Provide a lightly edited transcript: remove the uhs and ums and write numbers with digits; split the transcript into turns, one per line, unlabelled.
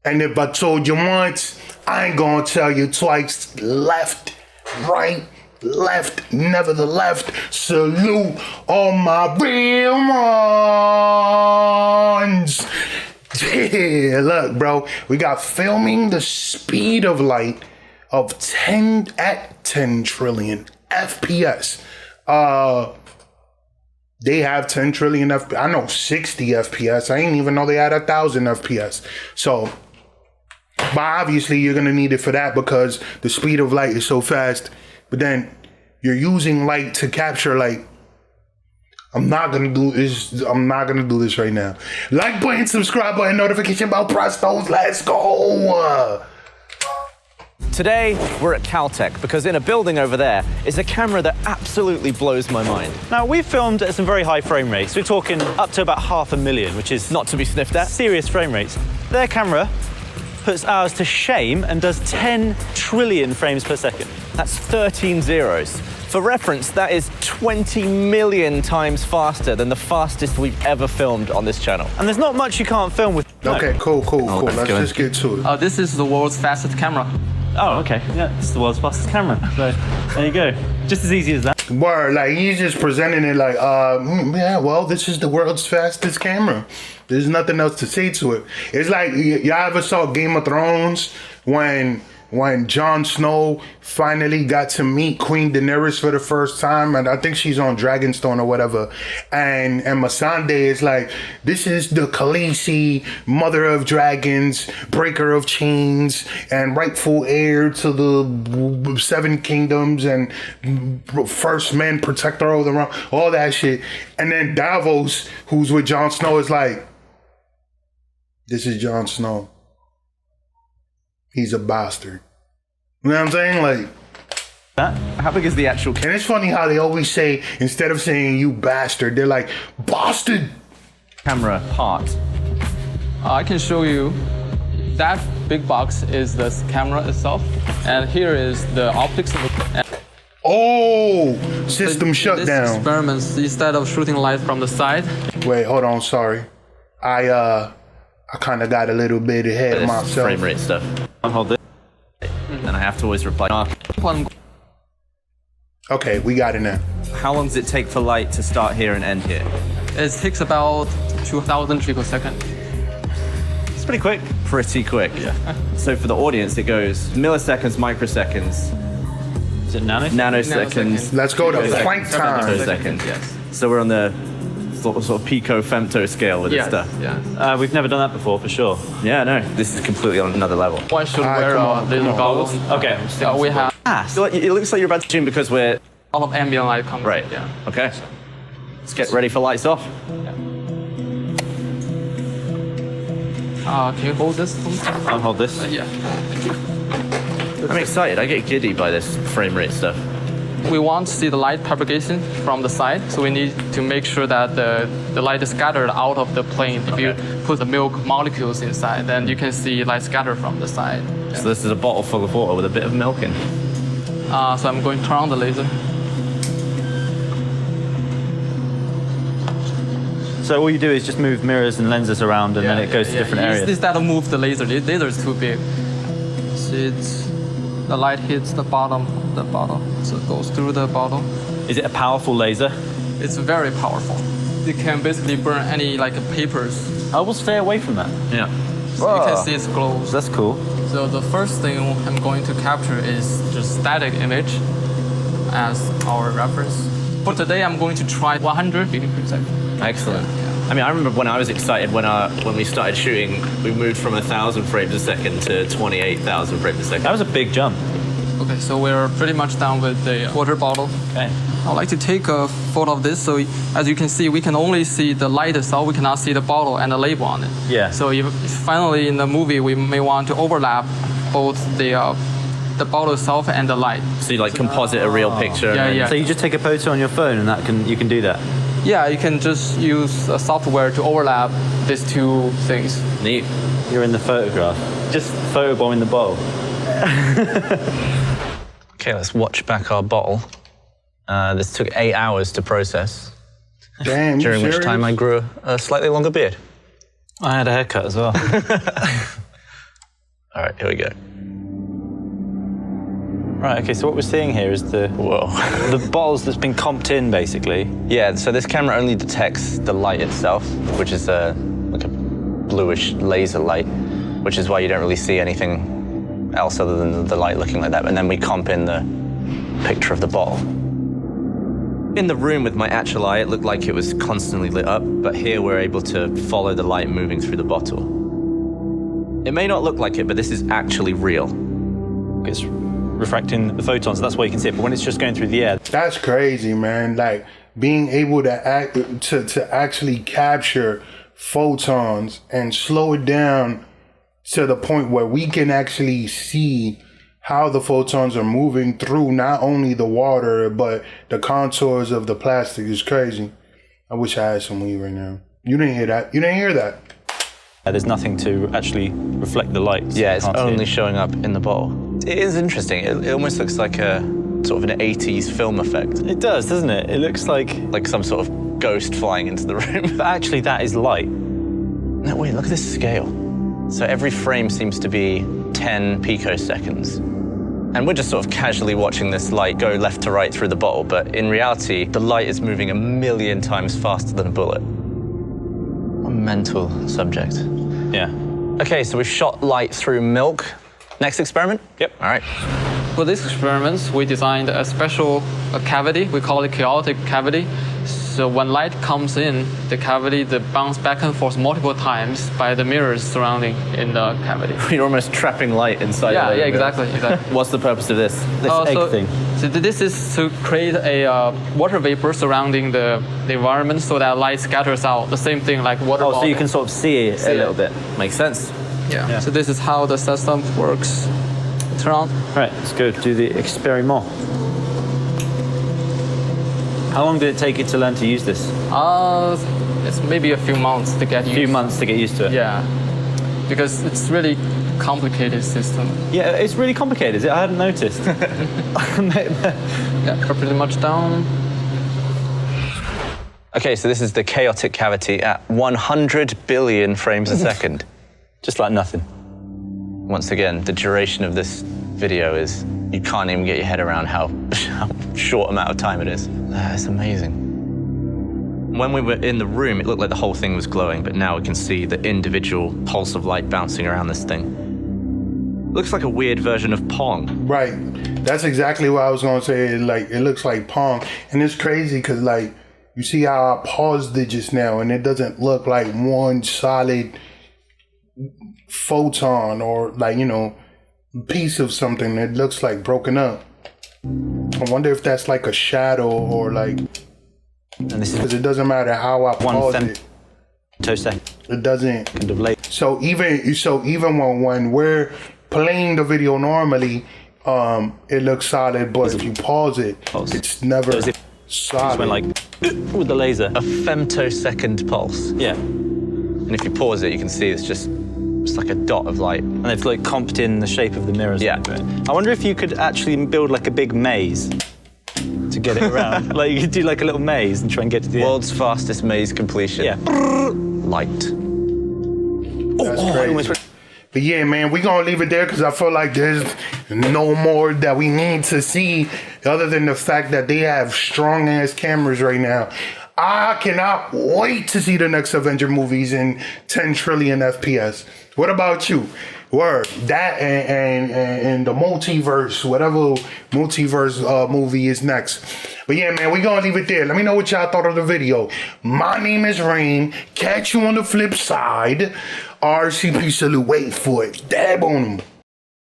And if I told you once, I ain't gonna tell you twice. Left, right, left, never the left. Salute all my real ones. Yeah, look, bro, we got filming the speed of light of 10 trillion FPS. They have 10 trillion FPS. I know 60 FPS. I didn't even know they had 1,000 FPS. So, but obviously you're gonna need it for that because the speed of light is so fast. But then you're using light to capture light. I'm not gonna do this right now. Like button, subscribe button, notification bell, press those. Let's go.
Today, we're at Caltech because in a building over there is a camera that absolutely blows my mind.
Now, we've filmed at some very high frame rates. We're talking up to about 500,000, which is
Not to be sniffed at.
serious frame rates. Their camera puts ours to shame and does 10 trillion frames per second.
That's 13 zeros. For reference, that is 20 million times faster than the fastest we've ever filmed on this channel.
And there's not much you can't film with.
Okay, cool. Let's just get to it.
This is the world's fastest camera.
Oh, okay. Yeah, it's the world's fastest camera. So there you go. Just as easy as that.
Word, like he's just presenting it like, yeah, well, this is the world's fastest camera. There's nothing else to say to it. It's like, y'all ever saw Game of Thrones when Jon Snow finally got to meet Queen Daenerys for the first time, and I think she's on Dragonstone or whatever, and Missandei is like, this is the Khaleesi, mother of dragons, breaker of chains, and rightful heir to the 7 kingdoms, and first man protector of the realm, all that shit. And then Davos, who's with Jon Snow, is like, this is Jon Snow. He's a bastard. You know what I'm saying? Like,
How big is the actual
and it's funny how they always say, instead of saying you bastard, they're like, bastard.
camera part?
I can show you. That big box is the camera itself, and here is the optics of it.
Oh, system shut
This
down.
experiments, instead of shooting light from the side.
Wait, hold on, sorry. I kind of got a little bit ahead of
This
myself.
frame rate stuff. I'll hold this. And I have to always reply.
Okay, we got it now.
How long does it take for light to start here and end here?
It takes about 2,000 picoseconds.
It's pretty quick.
Pretty quick.
Yeah.
So for the audience, it goes milliseconds, microseconds,
Is it nanoseconds?
nanoseconds,
Let's go to
Picoseconds.
plank time.
femtoseconds.
Yes.
So we're on the sort of pico femto scale with this stuff.
Yeah.
We've never done that before, for sure.
Yeah, no, this is completely on another level.
One should
Alright,
wear
come on,
laser
come on.
goggles.
Okay.
We have
So it looks like you're about to zoom because we're
a lot of ambient light coming.
right.
Yeah.
Okay. Let's get ready for lights off.
Can you hold this?
I'll hold this.
Yeah.
I'm excited. I get giddy by this frame rate stuff.
We want to see the light propagation from the side, so we need to make sure that the light is scattered out of the plane. If you put the milk molecules inside, then you can see light scattered from the side.
So this is a bottle full of water with a bit of milk in.
So I'm going to turn on the laser.
So all you do is just move mirrors and lenses around, and then it goes to different areas.
Instead of move the laser, the laser is too big. See, the light hits the bottom of the bottle, so it goes through the bottle.
Is it a powerful laser?
It's very powerful. It can basically burn any papers.
I will stay away from that.
Yeah.
So you can see it glows.
That's cool.
So the first thing I'm going to capture is just static image as our reference. For today, I'm going to try 100 frames per second.
Excellent.
Yeah.
I mean, I remember when I was excited when we started shooting, we moved from 1,000 frames a second to 28,000 frames a second.
That was a big jump.
Okay, so we're pretty much done with the water bottle.
Okay.
I'd like to take a photo of this. So as you can see, we can only see the light itself. We cannot see the bottle and the label on it.
Yeah.
So if finally in the movie, we may want to overlap both the bottle itself and the light.
So you composite a real picture.
Yeah, yeah.
So you just take a photo on your phone, and you can do that.
Yeah, you can just use a software to overlap these two things.
Neat.
You're in the photograph. Just photobombing the bottle.
Okay, let's watch back our bottle. This took 8 hours to process,
Damn,
during which time I grew a slightly longer beard.
I had a haircut as well.
All right, here we go.
Right, okay, so what we're seeing here is the bottles that's been comped in, basically.
Yeah, so this camera only detects the light itself, which is like a bluish laser light, which is why you don't really see anything else other than the light looking like that. And then we comp in the picture of the bottle.
In the room with my actual eye, it looked like it was constantly lit up, but here we're able to follow the light moving through the bottle. It may not look like it, but this is actually real.
It's refracting the photons, that's why you can see it, but when it's just going through the air.
That's crazy, man. Like being able to actually capture photons and slow it down to the point where we can actually see how the photons are moving through not only the water, but the contours of the plastic is crazy. I wish I had some weed right now. You didn't hear that? You didn't hear that?
There's nothing to actually reflect the light.
Yeah, it's only showing up in the bottle. It is interesting. It almost looks like a sort of an 80s film effect.
It does, doesn't it? It looks like
some sort of ghost flying into the room.
But actually, that is light.
No, wait, look at this scale. So every frame seems to be 10 picoseconds. And we're just sort of casually watching this light go left to right through the bottle, but in reality, the light is moving 1,000,000 times faster than a bullet. What a mental subject.
Yeah.
Okay, so we've shot light through milk. Next experiment?
Yep.
All right.
For these experiments, we designed a special cavity. We call it chaotic cavity. So when light comes in the cavity, they bounce back and forth multiple times by the mirrors surrounding in the cavity.
You're almost trapping light inside.
Yeah, exactly.
What's the purpose of this?
This egg thing.
So this is to create a water vapor surrounding the environment so that light scatters out. The same thing like water.
Oh, so you can sort of see it a little bit.
Makes sense.
Yeah. So this is how the system works. Turn on.
Right, let's go do the experiment. How long did it take you to learn to use this?
It's maybe a few months to get used.
A few months to get used to it.
Yeah, because it's really complicated system.
Yeah, it's really complicated, is it? I hadn't noticed.
Yeah, we're pretty much down.
Okay, so this is the chaotic cavity at 100 billion frames a second.
Just like nothing.
Once again, the duration of this video is, you can't even get your head around how short amount of time it is. It's amazing.
When we were in the room, it looked like the whole thing was glowing, but now we can see the individual pulse of light bouncing around this thing. Looks like a weird version of Pong.
Right. That's exactly what I was gonna say. Like, it looks like Pong, and it's crazy because like you see how I paused it just now, and it doesn't look like one solid photon or like, you know, piece of something. It looks like broken up. I wonder if that's like a shadow or like,
And this is
because it doesn't matter how I pause it.
femtosecond
It doesn't.
of late.
So even when we're playing the video normally, it looks solid, but if you pause it, it's never solid.
Went like with the laser.
A femtosecond pulse.
Yeah.
And if you pause it, you can see it's just like a dot of light.
And they've like comped in the shape of the mirrors.
Yeah.
I wonder if you could actually build like a big maze to get it around. Like you could do like a little maze and try and get to the
World's fastest maze completion.
Yeah.
Light.
That's crazy. But yeah, man, we're going to leave it there because I feel like there's no more that we need to see other than the fact that they have strong-ass cameras right now. I cannot wait to see the next Avenger movies in 10 trillion FPS. What about you? Word. That and the multiverse, whatever multiverse movie is next. But yeah, man, we're going to leave it there. Let me know what y'all thought of the video. My name is Reign. Catch you on the flip side. RCP salute. Wait for it. Dab on them.